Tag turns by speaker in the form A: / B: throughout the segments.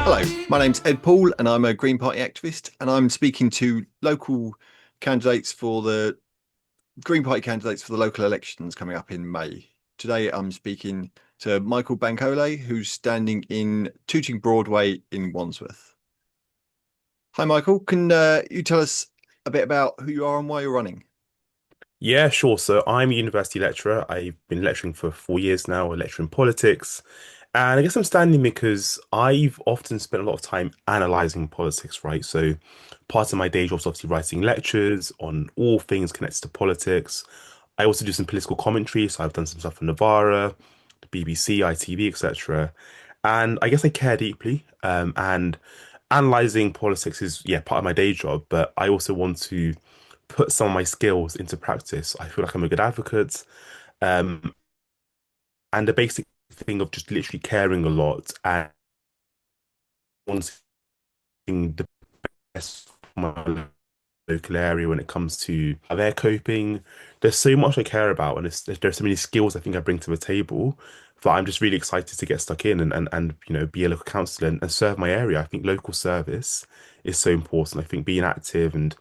A: Hello, my name's Ed Poole and I'm a Green Party activist and I'm speaking to local candidates for the Green Party candidates for the local elections coming up in May. Today I'm speaking to Michael Bankole, who's standing in Tooting Broadway in Wandsworth. Hi Michael, can you tell us a bit about who you are and why you're running?
B: Yeah, sure. So I'm a university lecturer. I've been lecturing for 4 years now, lecturing politics. And I guess I'm standing because I've often spent a lot of time analyzing politics, right? So part of my day job is obviously writing lectures on all things connected to politics. I also do some political commentary. So I've done some stuff for Novara, the BBC, ITV, etc. And I guess I care deeply. And analyzing politics is, yeah, part of my day job, but I also want to put some of my skills into practice. I feel like I'm a good advocate. Um, and the basic thing of just literally caring a lot and wanting the best for my local area when it comes to how they're coping. There's so much I care about, and there's so many skills I think I bring to the table that I'm just really excited to get stuck in and be a local councillor and serve my area. I think local service is so important. I think being active and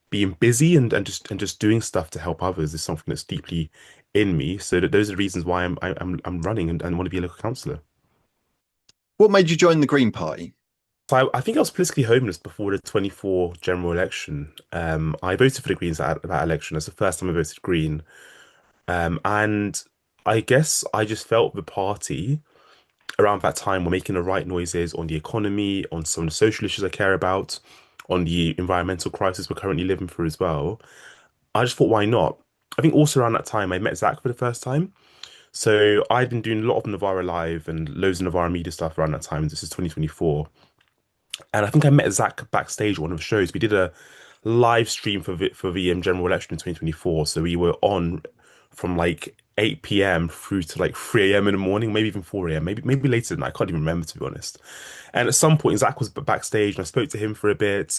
B: being busy and just doing stuff to help others is something that's deeply in me. So that those are the reasons why I'm running and want to be a local councillor.
A: What made you join the Green Party?
B: So I think I was politically homeless before the 24 general election. I voted for the Greens at that election. That's the first time I voted Green. And I guess I just felt the party around that time were making the right noises on the economy, on some of the social issues I care about, on the environmental crisis we're currently living through as well. I just thought, why not? I think also around that time I met Zach for the first time. So I'd been doing a lot of Novara Live and loads of Novara media stuff around that time. This is 2024. And I think I met Zach backstage at one of the shows. We did a live stream for the general election in 2024. So we were on from like 8 p.m. through to like 3 a.m. in the morning, maybe even 4 a.m., maybe later than that. I can't even remember, to be honest. And at some point, Zach was backstage and I spoke to him for a bit.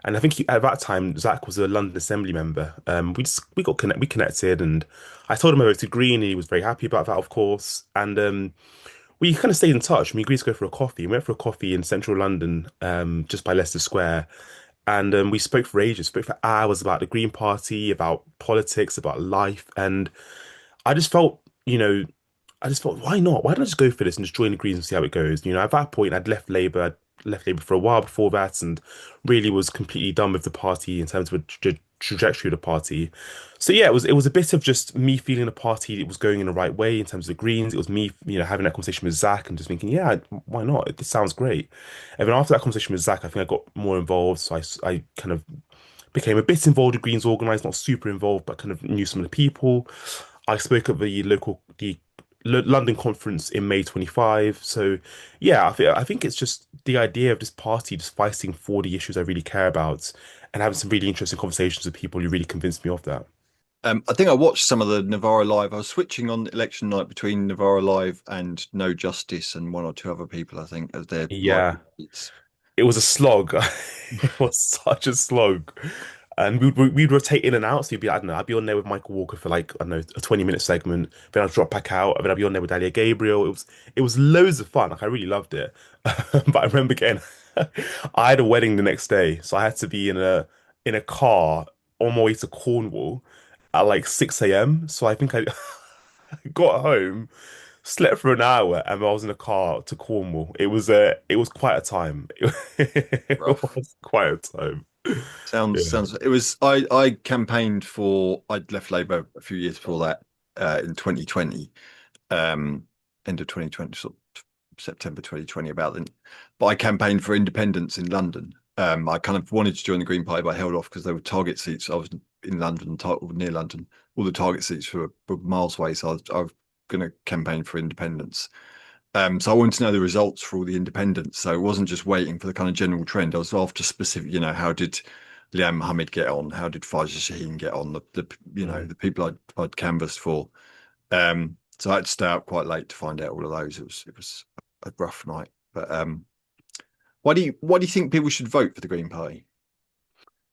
B: And I think at that time, Zach was a London Assembly member. We connected, and I told him I voted Green, and he was very happy about that, of course. And we kind of stayed in touch. We agreed to go for a coffee. We went for a coffee in central London, just by Leicester Square. And we spoke for ages, spoke for hours about the Green Party, about politics, about life. And I just felt, I just thought, why not? Why don't I just go for this and just join the Greens and see how it goes? At that point, I'd left Labour for a while before that, and really was completely done with the party in terms of the trajectory of the party. So yeah, it was a bit of just me feeling the party it was going in the right way in terms of the Greens. It was me, having that conversation with Zach and just thinking, yeah, why not? This sounds great. And then after that conversation with Zach, I think I got more involved. So I kind of became a bit involved with Greens Organised, not super involved, but kind of knew some of the people. I spoke at the London conference in May 25. So yeah, I think it's just the idea of this party just fighting for the issues I really care about and having some really interesting conversations with people who really convinced me of that.
A: I think I watched some of the Novara Live. I was switching on election night between Novara Live and No Justice and one or two other people, I think, as their live
B: Yeah,
A: repeats.
B: it was a slog. It was such a slog. And we'd rotate in and out. So you'd be, I don't know, I'd be on there with Michael Walker for like, I don't know, a 20-minute segment. Then I'd drop back out. And then I'd be on there with Dalia Gabriel. It was loads of fun. Like I really loved it. But I remember getting, I had a wedding the next day. So I had to be in a car on my way to Cornwall at like 6 a.m. So I think I got home, slept for an hour, and I was in a car to Cornwall. It was quite a time. It
A: Rough.
B: was quite a time. Yeah.
A: Sounds. It was. I campaigned for. I'd left Labour a few years before that, in 2020, um, end of 2020, sort of September 2020, about then. But I campaigned for independence in London. I kind of wanted to join the Green Party, but I held off because there were target seats. I was in London, or near London. All the target seats were miles away, so I was going to campaign for independence. So I wanted to know the results for all the independents. So it wasn't just waiting for the kind of general trend. I was after specific, how did Liam Mohammed get on? How did Faiza Shaheen get on?
B: Mm.
A: The people I'd canvassed for. So I had to stay up quite late to find out all of those. It was a rough night. But why do you think people should vote for the Green Party?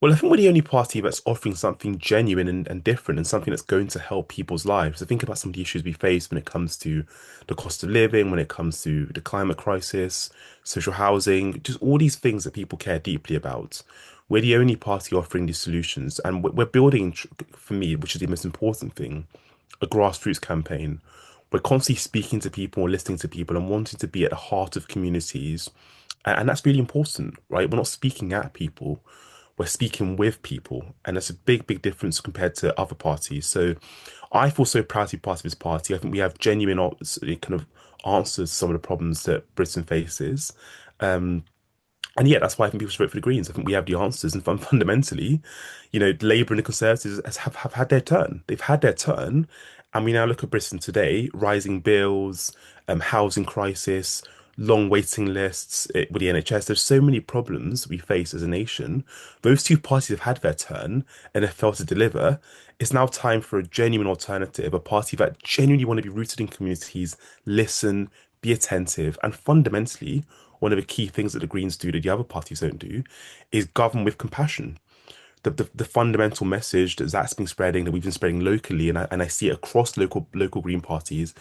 B: Well, I think we're the only party that's offering something genuine and different and something that's going to help people's lives. So think about some of the issues we face when it comes to the cost of living, when it comes to the climate crisis, social housing, just all these things that people care deeply about. We're the only party offering these solutions, and we're building, for me, which is the most important thing, a grassroots campaign. We're constantly speaking to people, listening to people, and wanting to be at the heart of communities. And that's really important, right? We're not speaking at people, we're speaking with people. And that's a big, big difference compared to other parties. So I feel so proud to be part of this party. I think we have genuine kind of answers to some of the problems that Britain faces. Um, and yeah, that's why I think people should vote for the Greens. I think we have the answers, and fundamentally, Labour and the Conservatives have had their turn. They've had their turn, and we now look at Britain today: rising bills, housing crisis, long waiting lists with the NHS. There's so many problems we face as a nation. Those two parties have had their turn and have failed to deliver. It's now time for a genuine alternative, a party that genuinely want to be rooted in communities, listen, be attentive, and fundamentally one of the key things that the Greens do that the other parties don't do is govern with compassion. The fundamental message that Zach's been spreading, that we've been spreading locally, and I see it across local Green parties,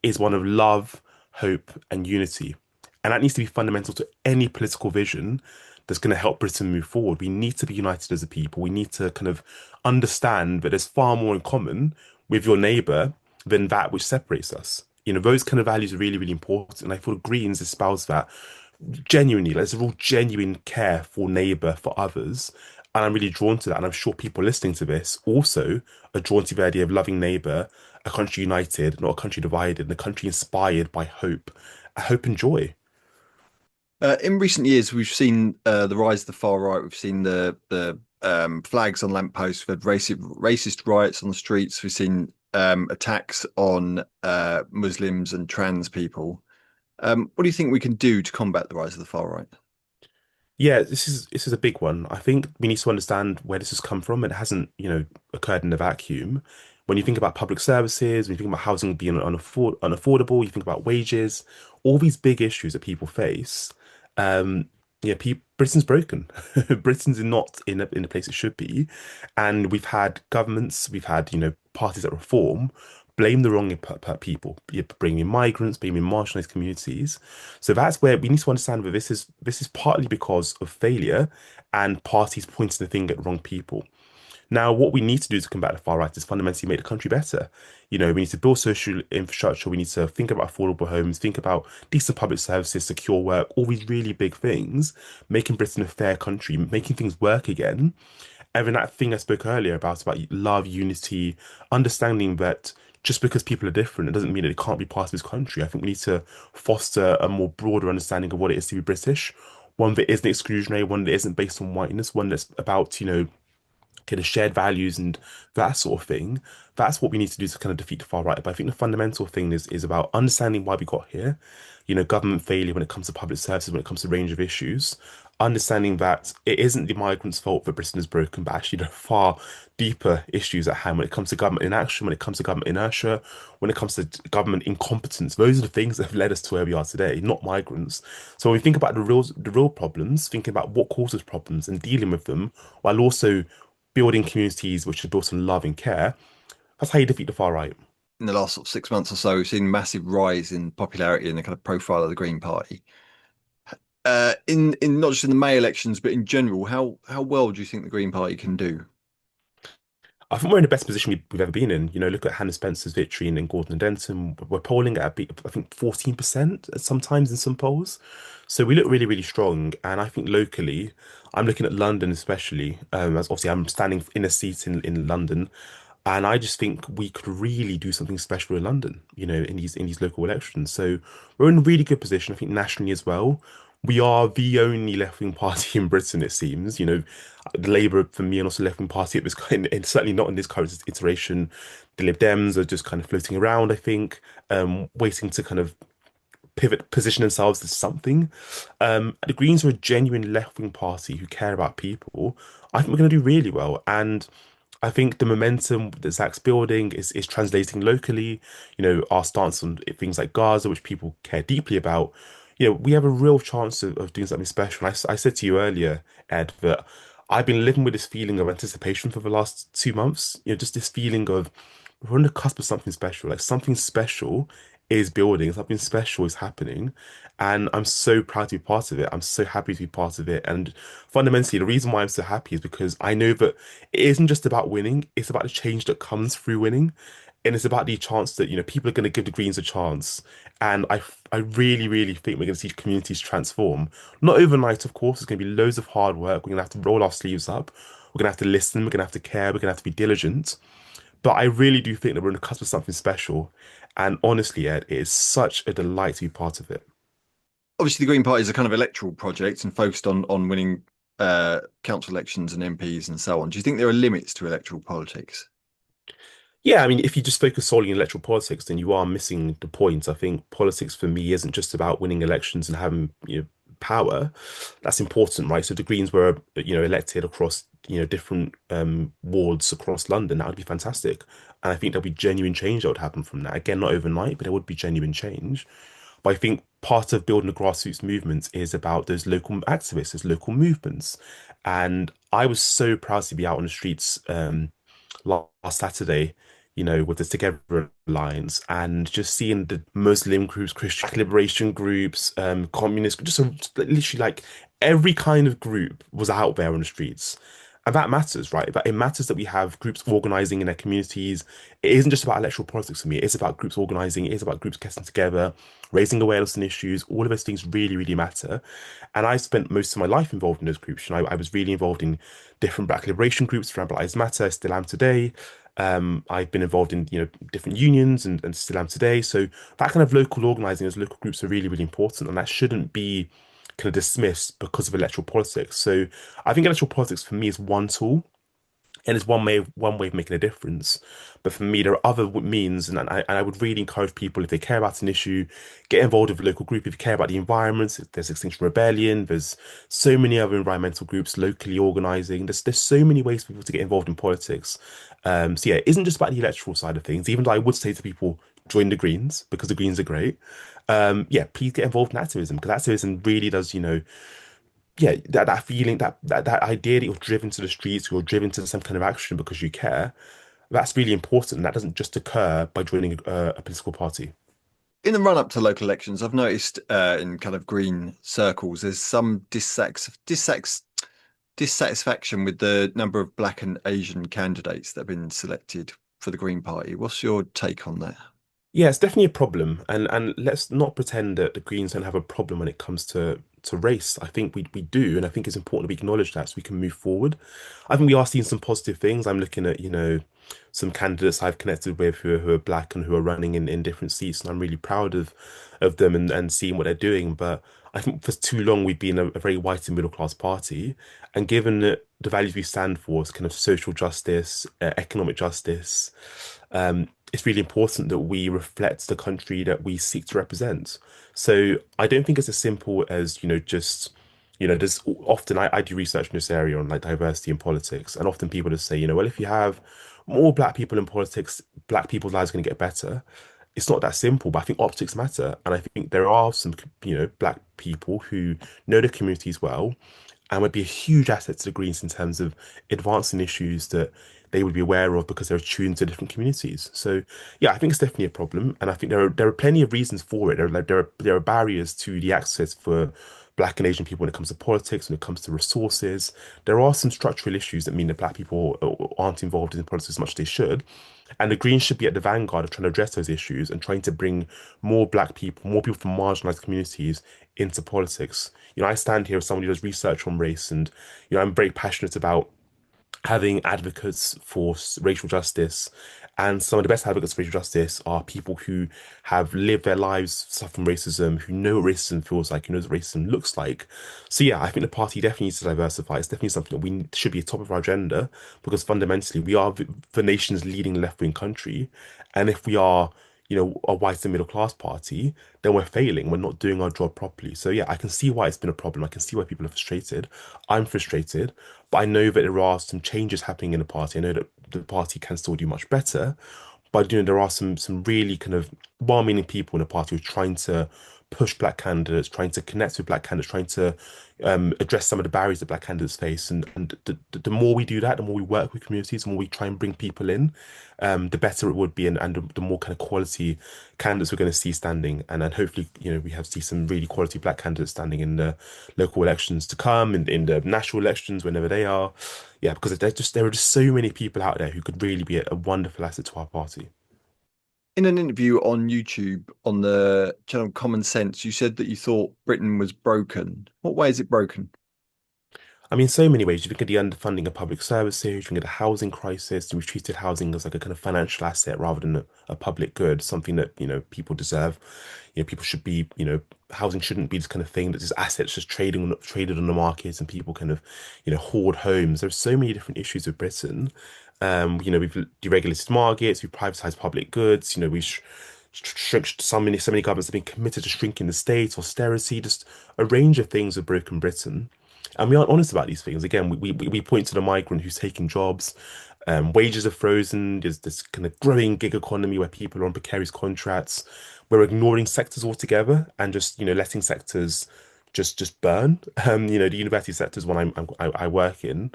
B: is one of love, hope, and unity. And that needs to be fundamental to any political vision that's going to help Britain move forward. We need to be united as a people. We need to kind of understand that there's far more in common with your neighbour than that which separates us. Those kind of values are really, really important. And I feel Greens espouse that genuinely. Like, there's a real genuine care for neighbour, for others. And I'm really drawn to that. And I'm sure people listening to this also are drawn to the idea of loving neighbour, a country united, not a country divided, and a country inspired by hope and joy.
A: In recent years, we've seen the rise of the far right. We've seen the flags on lampposts. We've had racist riots on the streets. We've seen attacks on Muslims and trans people. What do you think we can do to combat the rise of the far right?
B: Yeah, this is a big one. I think we need to understand where this has come from. It hasn't, occurred in a vacuum. When you think about public services, when you think about housing being unaffordable, you think about wages, all these big issues that people face. Yeah, Britain's broken. Britain's not in a place it should be, and we've had governments, we've had parties that reform blame the wrong people. You're bringing in migrants, bringing in marginalized communities. So that's where we need to understand that this is partly because of failure and parties pointing the finger at wrong people. Now, what we need to do to combat the far right is fundamentally make the country better. We need to build social infrastructure. We need to think about affordable homes, think about decent public services, secure work, all these really big things, making Britain a fair country, making things work again. And then that thing I spoke earlier about love, unity, understanding that just because people are different, it doesn't mean that they can't be part of this country. I think we need to foster a more broader understanding of what it is to be British, one that isn't exclusionary, one that isn't based on whiteness, one that's about, kind of shared values and that sort of thing. That's what we need to do to kind of defeat the far right. But I think the fundamental thing is about understanding why we got here. Government failure when it comes to public services, when it comes to a range of issues. Understanding that it isn't the migrants' fault that Britain is broken, but actually there are far deeper issues at hand when it comes to government inaction, when it comes to government inertia, when it comes to government incompetence. Those are the things that have led us to where we are today, not migrants. So when we think about the real problems, thinking about what causes problems and dealing with them, while also building communities which are built on love and care. That's how you defeat the far right.
A: In the last sort of 6 months or so, we've seen massive rise in popularity and the kind of profile of the Green Party. In not just in the May elections, but in general, how well do you think the Green Party can do?
B: I think we're in the best position we've ever been in. Look at Hannah Spencer's victory in Gordon and Denton. We're polling at, I think, 14% sometimes in some polls. So we look really, really strong. And I think locally, I'm looking at London especially, as obviously I'm standing in a seat in London. And I just think we could really do something special in London, in these local elections. So we're in a really good position, I think, nationally as well. We are the only left-wing party in Britain, it seems. The Labour, for me, and also left-wing party at this kind, and certainly not in this current iteration. The Lib Dems are just kind of floating around, I think, waiting to kind of pivot, position themselves as something. The Greens are a genuine left-wing party who care about people. I think we're going to do really well. And I think the momentum that Zach's building is translating locally. Our stance on things like Gaza, which people care deeply about. We have a real chance of doing something special. And I said to you earlier, Ed, that I've been living with this feeling of anticipation for the last 2 months. Just this feeling of we're on the cusp of something special. Like something special is building, something special is happening. And I'm so proud to be part of it. I'm so happy to be part of it. And fundamentally, the reason why I'm so happy is because I know that it isn't just about winning, it's about the change that comes through winning. And it's about the chance that, people are going to give the Greens a chance. And I really, really think we're going to see communities transform. Not overnight, of course. There's going to be loads of hard work. We're going to have to roll our sleeves up. We're going to have to listen. We're going to have to care. We're going to have to be diligent. But I really do think that we're on the cusp of something special. And honestly, Ed, it is such a delight to be part of it.
A: Obviously, the Green Party is a kind of electoral project and focused on winning council elections and MPs and so on. Do you think there are limits to electoral politics?
B: Yeah, I mean, if you just focus solely on electoral politics, then you are missing the point. I think politics for me isn't just about winning elections and having, power. That's important, right? So the Greens were, elected across, different wards across London. That would be fantastic. And I think there'll be genuine change that would happen from that. Again, not overnight, but there would be genuine change. But I think part of building a grassroots movement is about those local activists, those local movements. And I was so proud to be out on the streets last Saturday, with the Together Alliance and just seeing the Muslim groups, Christian liberation groups, communist, just literally like every kind of group was out there on the streets. And that matters, right? But it matters that we have groups organizing in their communities. It isn't just about electoral politics for me. It's about groups organizing. It is about groups getting together, raising awareness on issues. All of those things really, really matter. And I spent most of my life involved in those groups. I was really involved in different Black liberation groups around Black Lives Matter, still am today. I've been involved in, different unions and still am today. So that kind of local organizing as local groups are really, really important. And that shouldn't be kind of dismissed because of electoral politics. So I think electoral politics for me is one tool and it's one way of making a difference. But for me, there are other means, and I would really encourage people if they care about an issue, get involved with a local group. If you care about the environment, there's Extinction Rebellion. There's so many other environmental groups locally organizing. There's so many ways for people to get involved in politics. So yeah, it isn't just about the electoral side of things. Even though I would say to people, join the Greens because the Greens are great. Yeah, please get involved in activism because activism really does, yeah, that feeling, that idea that you're driven to the streets, you're driven to some kind of action because you care, that's really important. And that doesn't just occur by joining a political party.
A: In the run up to local elections, I've noticed in kind of green circles, there's some dissatisfaction with the number of Black and Asian candidates that have been selected for the Green Party. What's your take on that?
B: Yeah, it's definitely a problem, and let's not pretend that the Greens don't have a problem when it comes to race. I think we do, and I think it's important we acknowledge that so we can move forward. I think we are seeing some positive things. I'm looking at, some candidates I've connected with who are Black and who are running in different seats, and I'm really proud of them and seeing what they're doing. But I think for too long we've been a very white and middle class party, and given that the values we stand for is kind of social justice, economic justice. It's really important that we reflect the country that we seek to represent. So I don't think it's as simple as, just, there's often I do research in this area on like diversity in politics, and often people just say, well, if you have more Black people in politics, Black people's lives are going to get better. It's not that simple, but I think optics matter. And I think there are some, Black people who know the communities well and would be a huge asset to the Greens in terms of advancing issues that they would be aware of because they're attuned to different communities. So yeah, I think it's definitely a problem, and I think there are plenty of reasons for it. There are barriers to the access for Black and Asian people when it comes to politics, when it comes to resources. There are some structural issues that mean that Black people aren't involved in politics as much as they should. And the Greens should be at the vanguard of trying to address those issues and trying to bring more Black people, more people from marginalized communities into politics. I stand here as someone who does research on race, and I'm very passionate about having advocates for racial justice. And some of the best advocates for racial justice are people who have lived their lives suffering racism, who know what racism feels like, who knows what racism looks like. So yeah, I think the party definitely needs to diversify. It's definitely something that we should be top of our agenda because fundamentally we are the nation's leading left-wing country. And if we are, a white and middle class party, then we're failing. We're not doing our job properly. So yeah, I can see why it's been a problem. I can see why people are frustrated. I'm frustrated, but I know that there are some changes happening in the party. I know that the party can still do much better, but there are some really kind of well-meaning people in the party who are trying to push black candidates, trying to connect with black candidates, trying to address some of the barriers that black candidates face. And the more we do that, the more we work with communities, the more we try and bring people in, the better it would be, and the more kind of quality candidates we're going to see standing, and then hopefully, we have see some really quality black candidates standing in the local elections to come, in the national elections whenever they are. Yeah, because there are just so many people out there who could really be a wonderful asset to our party.
A: In an interview on YouTube on the channel Common Sense, you said that you thought Britain was broken. What way is it broken?
B: I mean, so many ways. You look at the underfunding of public services, you look at the housing crisis. We've treated housing as like a kind of financial asset rather than a public good, something that, people deserve. People should be, housing shouldn't be this kind of thing that this assets just traded on the market and people kind of, hoard homes. There's so many different issues with Britain. We've deregulated markets, we've privatized public goods, we shrink so many governments have been committed to shrinking the state, austerity, just a range of things have broken Britain. And we aren't honest about these things. Again, we point to the migrant who's taking jobs. Wages are frozen. There's this kind of growing gig economy where people are on precarious contracts. We're ignoring sectors altogether and just, letting sectors just burn. The university sector is one I work in,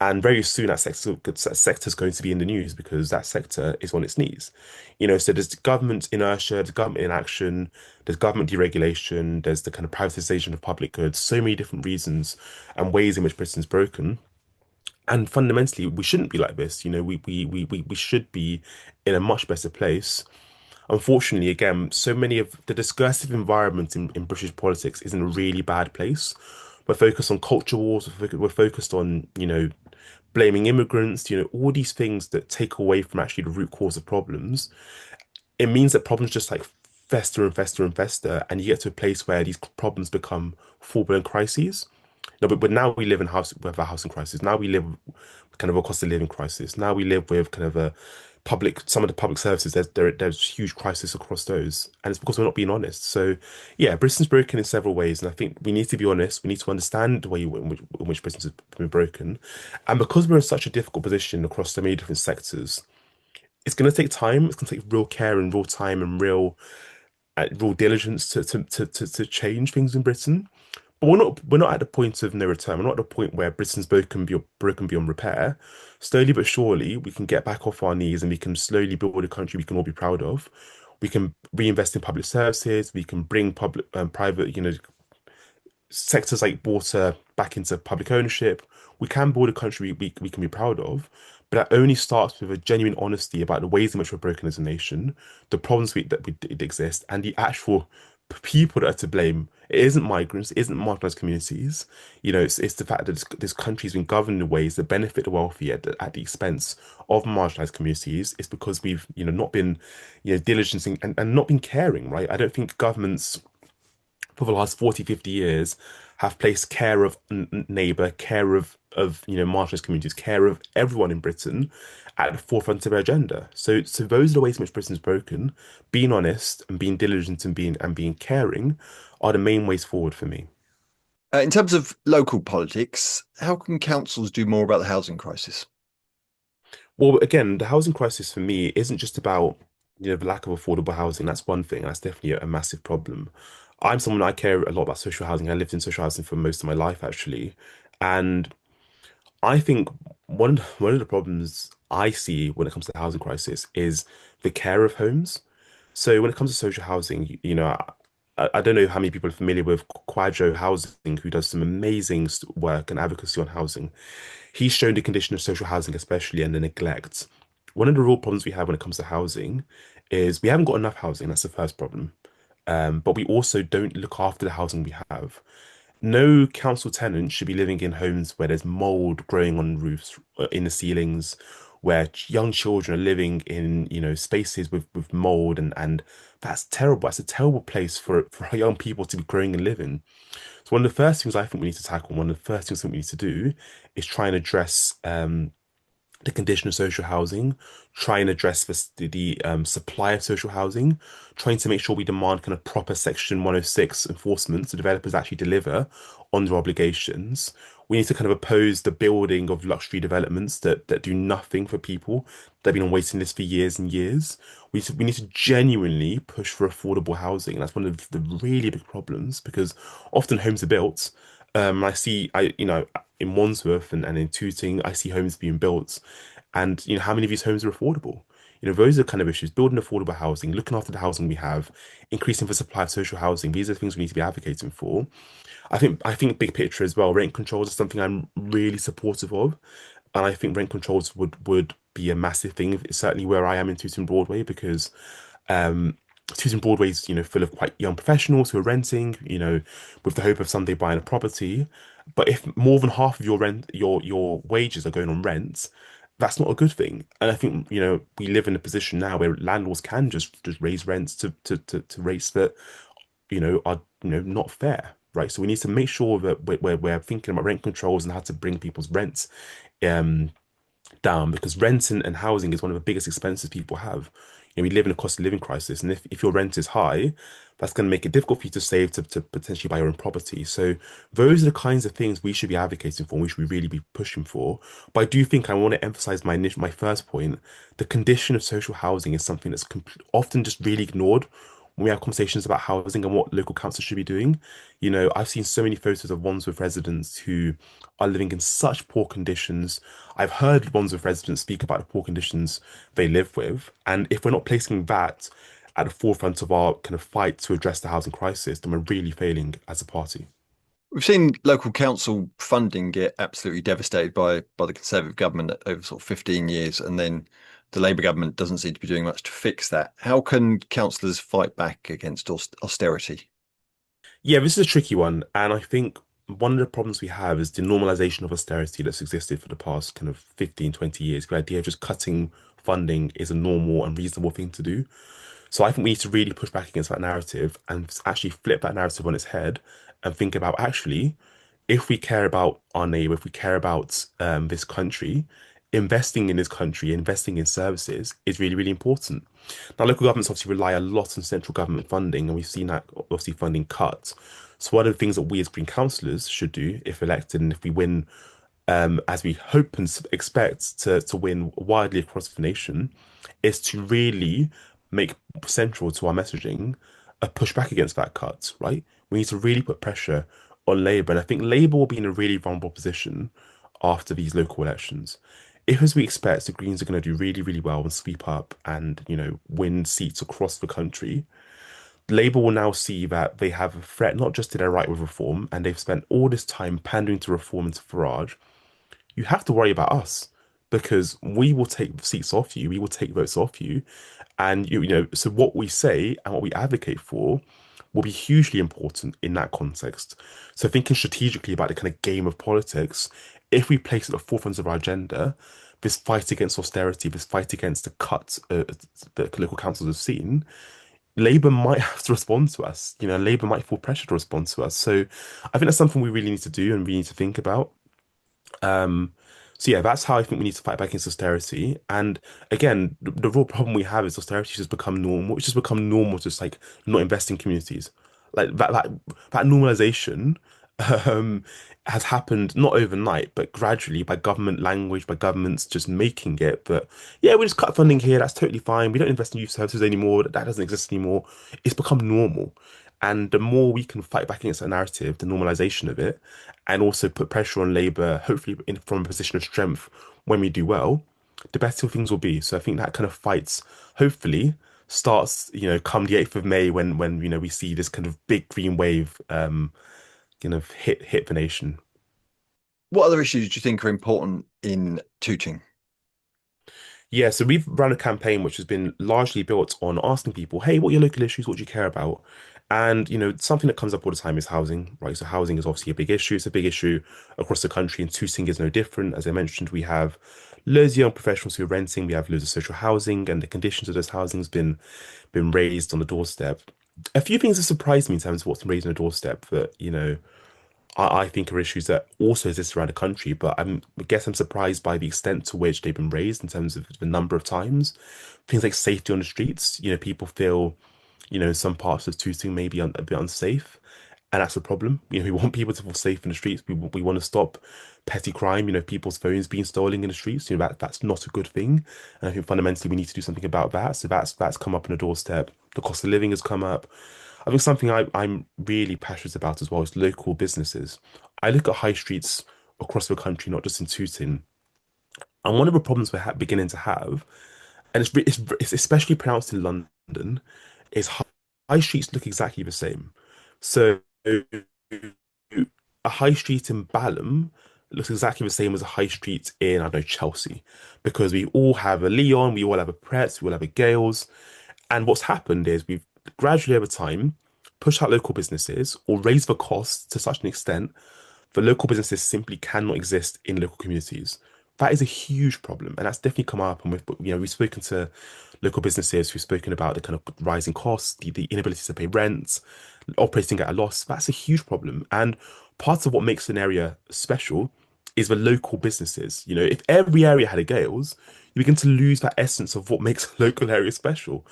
B: and very soon that sector is going to be in the news because that sector is on its knees. So there's government inertia, there's government inaction, there's government deregulation, there's the kind of privatization of public goods, so many different reasons and ways in which Britain's broken. And fundamentally, we shouldn't be like this. We should be in a much better place. Unfortunately, again, so many of the discursive environment in British politics is in a really bad place. We're focused on culture wars. We're focused on, blaming immigrants, all these things that take away from actually the root cause of problems. It means that problems just like fester and fester and fester, and you get to a place where these problems become full-blown crises. No, but now we live with a housing crisis. Now we live kind of a cost of living crisis. Now we live with kind of some of the public services. There's huge crisis across those, and it's because we're not being honest. So, yeah, Britain's broken in several ways, and I think we need to be honest. We need to understand the way in which Britain's been broken, and because we're in such a difficult position across so many different sectors, it's going to take time. It's going to take real care and real time and real diligence to change things in Britain. But we're not at the point of no return. We're not at the point where Britain's broken beyond repair. Slowly but surely, we can get back off our knees and we can slowly build a country we can all be proud of. We can reinvest in public services. We can bring private, sectors like water back into public ownership. We can build a country we can be proud of, but that only starts with a genuine honesty about the ways in which we're broken as a nation, the problems that exist, and the actual people that are to blame. It isn't migrants, it isn't marginalized communities. It's the fact that this country's been governed in ways that benefit the wealthy at the expense of marginalized communities. It's because we've, not been, diligencing and not been caring, right? I don't think governments for the last 40, 50 years have placed care of neighbour, care of marginalized communities, care of everyone in Britain at the forefront of their agenda. So those are the ways in which Britain's broken. Being honest and being diligent and being caring are the main ways forward for me.
A: In terms of local politics, how can councils do more about the housing crisis?
B: Well, again, the housing crisis for me isn't just about, the lack of affordable housing. That's one thing. That's definitely a massive problem. I'm someone I care a lot about social housing. I lived in social housing for most of my life, actually. And I think one of the problems I see when it comes to the housing crisis is the care of homes. So when it comes to social housing, I don't know how many people are familiar with Quadro Housing, who does some amazing work and advocacy on housing. He's shown the condition of social housing, especially, and the neglect. One of the real problems we have when it comes to housing is we haven't got enough housing. That's the first problem. But we also don't look after the housing we have. No council tenant should be living in homes where there's mold growing on roofs, in the ceilings, where young children are living in, spaces with mold, and that's terrible. That's a terrible place for our young people to be growing and living. So one of the first things I think we need to tackle, one of the first things that we need to do is try and address the condition of social housing, try and address the supply of social housing, trying to make sure we demand kind of proper Section 106 enforcement so developers actually deliver on their obligations. We need to kind of oppose the building of luxury developments that do nothing for people that have been on waiting lists for years and years. We need to genuinely push for affordable housing. And that's one of the really big problems because often homes are built. In Wandsworth and in Tooting, I see homes being built, and how many of these homes are affordable? Those are the kind of issues. Building affordable housing, looking after the housing we have, increasing the supply of social housing. These are things we need to be advocating for. I think big picture as well, rent controls is something I'm really supportive of. And I think rent controls would be a massive thing, certainly where I am in Tooting Broadway, because um, Tooting Broadway is, full of quite young professionals who are renting, with the hope of someday buying a property. But if more than half of your rent, your wages are going on rent, that's not a good thing. And I think, we live in a position now where landlords can just raise rents to rates that, are, not fair, right? So we need to make sure that we're thinking about rent controls and how to bring people's rents um down, because rent and housing is one of the biggest expenses people have. We live in a cost of living crisis, and if your rent is high, that's going to make it difficult for you to save to potentially buy your own property. So those are the kinds of things we should be advocating for, we should really be pushing for. But I do think I want to emphasize my first point. The condition of social housing is something that's often just really ignored when we have conversations about housing and what local councils should be doing. I've seen so many photos of Wandsworth residents who are living in such poor conditions. I've heard Wandsworth residents speak about the poor conditions they live with. And if we're not placing that at the forefront of our kind of fight to address the housing crisis, then we're really failing as a party.
A: We've seen local council funding get absolutely devastated by the Conservative government over sort of 15 years, and then the Labour government doesn't seem to be doing much to fix that. How can councillors fight back against austerity?
B: Yeah, this is a tricky one. And I think one of the problems we have is the normalization of austerity that's existed for the past kind of 15, 20 years. The idea of just cutting funding is a normal and reasonable thing to do. So I think we need to really push back against that narrative and actually flip that narrative on its head and think about, actually, if we care about our neighbor, if we care about this country, investing in this country, investing in services is really, really important. Now, local governments obviously rely a lot on central government funding, and we've seen that obviously funding cut. So one of the things that we as Green councillors should do, if elected and if we win, as we hope and expect to win widely across the nation, is to really make central to our messaging a pushback against that cut, right? We need to really put pressure on Labour. And I think Labour will be in a really vulnerable position after these local elections. If, as we expect, the Greens are going to do really, really well and sweep up and, win seats across the country, Labour will now see that they have a threat not just to their right with reform, and they've spent all this time pandering to reform and to Farage. You have to worry about us because we will take seats off you, we will take votes off you, and so what we say and what we advocate for will be hugely important in that context. So thinking strategically about the kind of game of politics, if we place at the forefront of our agenda this fight against austerity, this fight against the cuts that local councils have seen, Labour might have to respond to us. Labour might feel pressure to respond to us. So I think that's something we really need to do and we need to think about. Um, so yeah, that's how I think we need to fight back against austerity. And again, the real problem we have is austerity has just become normal. It's just become normal to just like not invest in communities. Like that normalization um has happened not overnight, but gradually by government language, by governments just making it that, yeah, we just cut funding here, that's totally fine. We don't invest in youth services anymore, that doesn't exist anymore. It's become normal. And the more we can fight back against that narrative, the normalization of it, and also put pressure on Labour, hopefully from a position of strength when we do well, the better things will be. So I think that kind of fights, hopefully, starts, come the 8th of May when we see this kind of big green wave kind of hit the nation.
A: What other issues do you think are important in Tooting?
B: Yeah, so we've run a campaign which has been largely built on asking people, hey, what are your local issues? What do you care about? And, something that comes up all the time is housing, right? So housing is obviously a big issue. It's a big issue across the country, and Tooting is no different. As I mentioned, we have loads of young professionals who are renting. We have loads of social housing, and the conditions of those housing has been raised on the doorstep. A few things have surprised me in terms of what's been raised on the doorstep that, I think are issues that also exist around the country, but I guess I'm surprised by the extent to which they've been raised in terms of the number of times. Things like safety on the streets, people feel, in some parts of Tooting maybe a bit unsafe. And that's a problem. We want people to feel safe in the streets. We want to stop petty crime, people's phones being stolen in the streets. That's not a good thing. And I think fundamentally we need to do something about that. So that's come up on the doorstep. The cost of living has come up. I think something I'm really passionate about as well is local businesses. I look at high streets across the country, not just in Tooting. And one of the problems we're beginning to have, and it's especially pronounced in London, is high streets look exactly the same. So a high street in Balham looks exactly the same as a high street in, I don't know, Chelsea, because we all have a Leon, we all have a Pretz, we all have a Gales. And what's happened is we've gradually over time pushed out local businesses or raised the costs to such an extent that local businesses simply cannot exist in local communities. That is a huge problem, and that's definitely come up. And we've spoken to local businesses who've spoken about the kind of rising costs, the inability to pay rent, operating at a loss. That's a huge problem. And part of what makes an area special is the local businesses. If every area had a Gales, you begin to lose that essence of what makes a local area special.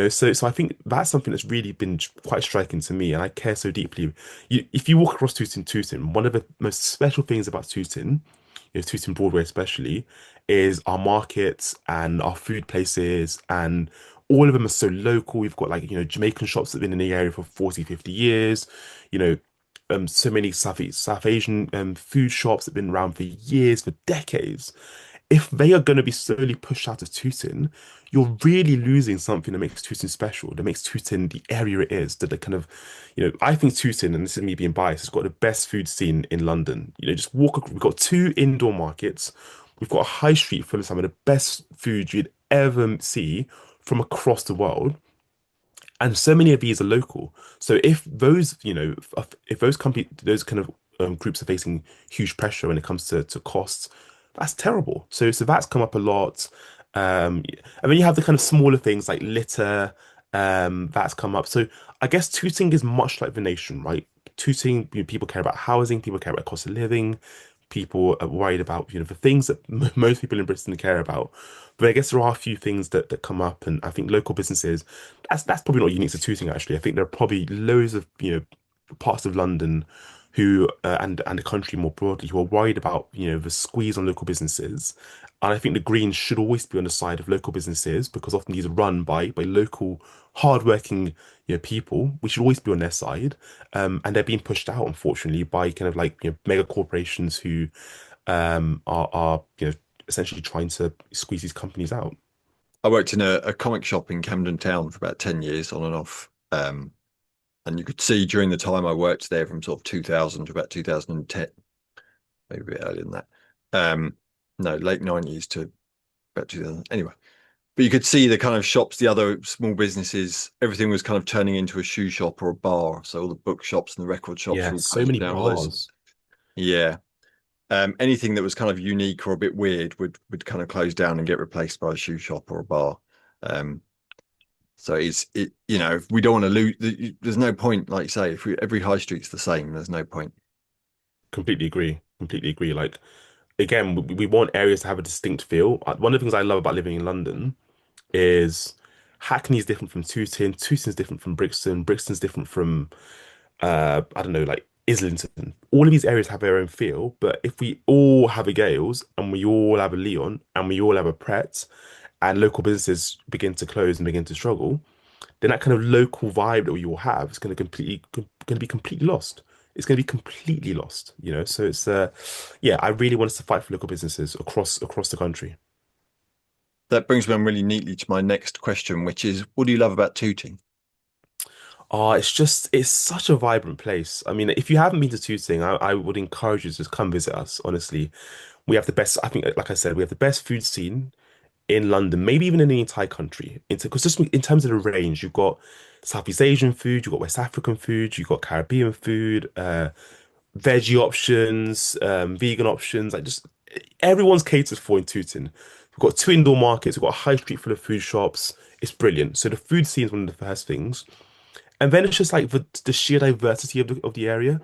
B: So I think that's something that's really been quite striking to me, and I care so deeply. If you walk across Tooting, one of the most special things about Tooting, Tooting Broadway especially, is our markets and our food places, and all of them are so local. We've got like, Jamaican shops that have been in the area for 40, 50 years, you know, so many South Asian food shops that have been around for years, for decades. If they are going to be slowly pushed out of Tooting, you're really losing something that makes Tooting special, that makes Tooting the area it is, that the kind of, I think Tooting, and this is me being biased, has got the best food scene in London. Just we've got two indoor markets. We've got a high street full of some of the best food you'd ever see from across the world. And so many of these are local. So if those, if those company, those kind of groups are facing huge pressure when it comes to costs, that's terrible. So that's come up a lot. And then you have the kind of smaller things like litter, that's come up. So I guess Tooting is much like the nation, right? Tooting, people care about housing, people care about cost of living, people are worried about, the things that most people in Britain care about. But I guess there are a few things that come up, and I think local businesses, that's probably not unique to Tooting actually. I think there are probably loads of, parts of London who and the country more broadly who are worried about, the squeeze on local businesses. And I think the Greens should always be on the side of local businesses because often these are run by local hardworking, people. We should always be on their side. And they're being pushed out, unfortunately, by kind of like, mega corporations who are essentially trying to squeeze these companies out.
A: I worked in a comic shop in Camden Town for about 10 years on and off. And you could see during the time I worked there from sort of 2000 to about 2010, maybe a bit earlier than that. No, late 90s to about 2000. Anyway, but you could see the kind of shops, the other small businesses, everything was kind of turning into a shoe shop or a bar. So all the bookshops and the record shops
B: Yeah,
A: were all
B: so
A: closing
B: many
A: down. All those,
B: bars.
A: yeah. Anything that was kind of unique or a bit weird would kind of close down and get replaced by a shoe shop or a bar. Um, so if we don't want to lose. There's no point, like you say, if every high street's the same, there's no point.
B: Completely agree. Completely agree. Like again, we want areas to have a distinct feel. One of the things I love about living in London is Hackney is different from Tooting, Tooting's different from Brixton, Brixton's different from I don't know, like Islington. All of these areas have their own feel, but if we all have a Gales and we all have a Leon and we all have a Pret and local businesses begin to close and begin to struggle, then that kind of local vibe that we all have is going to be completely lost. It's going to be completely lost, So it's yeah, I really want us to fight for local businesses across the country.
A: That brings me on really neatly to my next question, which is, what do you love about Tooting?
B: It's such a vibrant place. I mean, if you haven't been to Tooting, I would encourage you to just come visit us. Honestly, we have the best, I think, like I said, we have the best food scene in London, maybe even in the entire country. Because just in terms of the range, you've got Southeast Asian food, you've got West African food, you've got Caribbean food, veggie options, vegan options, like just everyone's catered for in Tooting. We've got two indoor markets, we've got a high street full of food shops. It's brilliant. So the food scene is one of the first things. And then it's just like the sheer diversity of the area.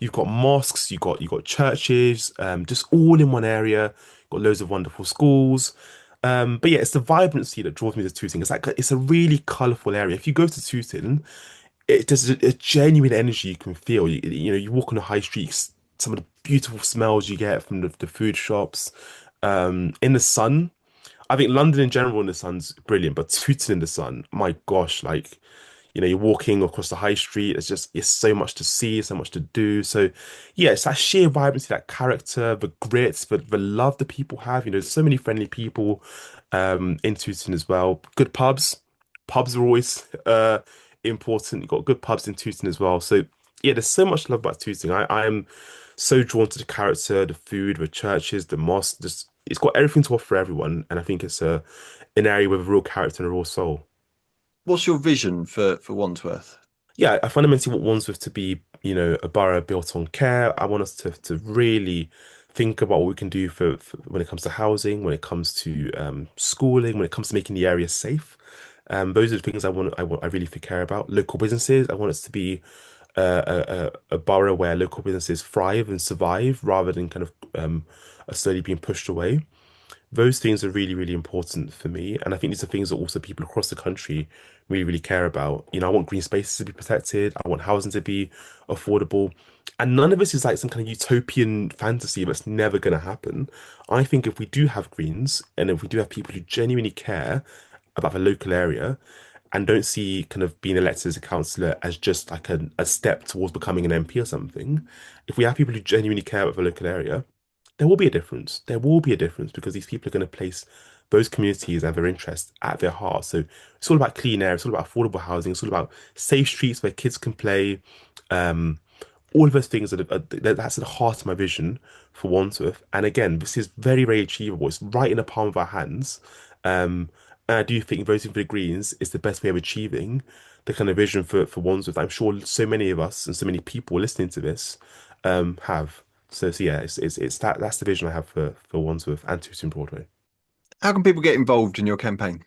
B: You've got mosques, you've got churches, just all in one area. Got loads of wonderful schools. But yeah, it's the vibrancy that draws me to Tooting. It's like it's a really colourful area. If you go to Tooting, there's a genuine energy you can feel. You know, you walk on the high streets, some of the beautiful smells you get from the food shops, in the sun. I think London in general in the sun's brilliant, but Tooting in the sun, my gosh, like, you know, you're walking across the high street. It's so much to see, so much to do. So, yeah, it's that sheer vibrancy, that character, the grit, the love that people have. You know, there's so many friendly people in Tooting as well. Good pubs. Pubs are always important. You've got good pubs in Tooting as well. So, yeah, there's so much love about Tooting. I am so drawn to the character, the food, the churches, the mosque. Just it's got everything to offer everyone, and I think it's a an area with a real character and a real soul.
A: What's your vision for Wandsworth?
B: Yeah, I fundamentally want Wandsworth to be, you know, a borough built on care. I want us to really think about what we can do for when it comes to housing, when it comes to schooling, when it comes to making the area safe. Those are the things I really care about. Local businesses, I want us to be a borough where local businesses thrive and survive rather than kind of are slowly being pushed away. Those things are really, really important for me. And I think these are things that also people across the country really care about. You know, I want green spaces to be protected. I want housing to be affordable. And none of this is like some kind of utopian fantasy that's never going to happen. I think if we do have greens and if we do have people who genuinely care about the local area and don't see kind of being elected as a councillor as just like a step towards becoming an MP or something, if we have people who genuinely care about the local area, there will be a difference. There will be a difference because these people are going to place those communities and their interests at their heart. So it's all about clean air. It's all about affordable housing. It's all about safe streets where kids can play. Um, all of those things that's at the heart of my vision for Wandsworth. And again, this is very, very achievable. It's right in the palm of our hands. And I do think voting for the Greens is the best way of achieving the kind of vision for Wandsworth. I'm sure so many of us and so many people listening to this have. So yeah, it's that's the vision I have for Wandsworth and Tooting Broadway.
A: How can people get involved in your campaign?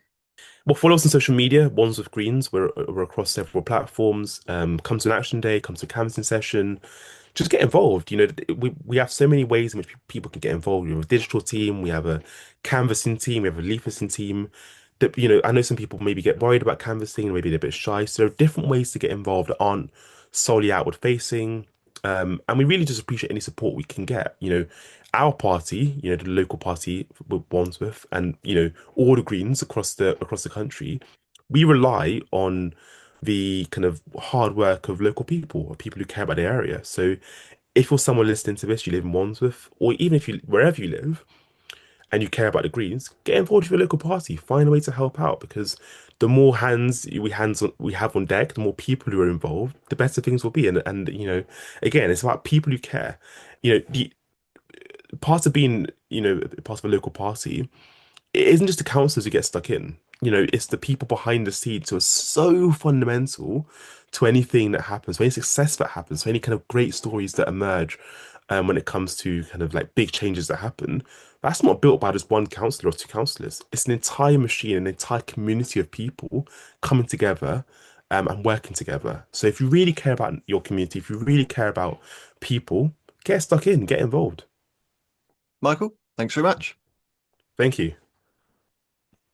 B: Well, follow us on social media, Wandsworth Greens. We're across several platforms. Come to an action day, come to a canvassing session. Just get involved. You know, we have so many ways in which people can get involved. We have a digital team, we have a canvassing team, we have a leafleting team. That you know, I know some people maybe get worried about canvassing, maybe they're a bit shy. So there are different ways to get involved that aren't solely outward facing. And we really just appreciate any support we can get. You know, our party, you know, the local party with Wandsworth, and you know, all the Greens across the country, we rely on the kind of hard work of local people, or people who care about the area. So if you're someone listening to this, you live in Wandsworth, or even if you wherever you live and you care about the Greens, get involved with your local party. Find a way to help out because the more we have on deck, the more people who are involved, the better things will be. And you know, again, it's about people who care. You know, the part of being, you know, part of a local party, it isn't just the councillors who get stuck in. You know, it's the people behind the scenes who are so fundamental to anything that happens, to any success that happens, to any kind of great stories that emerge when it comes to kind of like big changes that happen. That's not built by just one councillor or two councillors. It's an entire machine, an entire community of people coming together and working together. So if you really care about your community, if you really care about people, get stuck in, get involved.
A: Michael, thanks very much.
B: Thank you.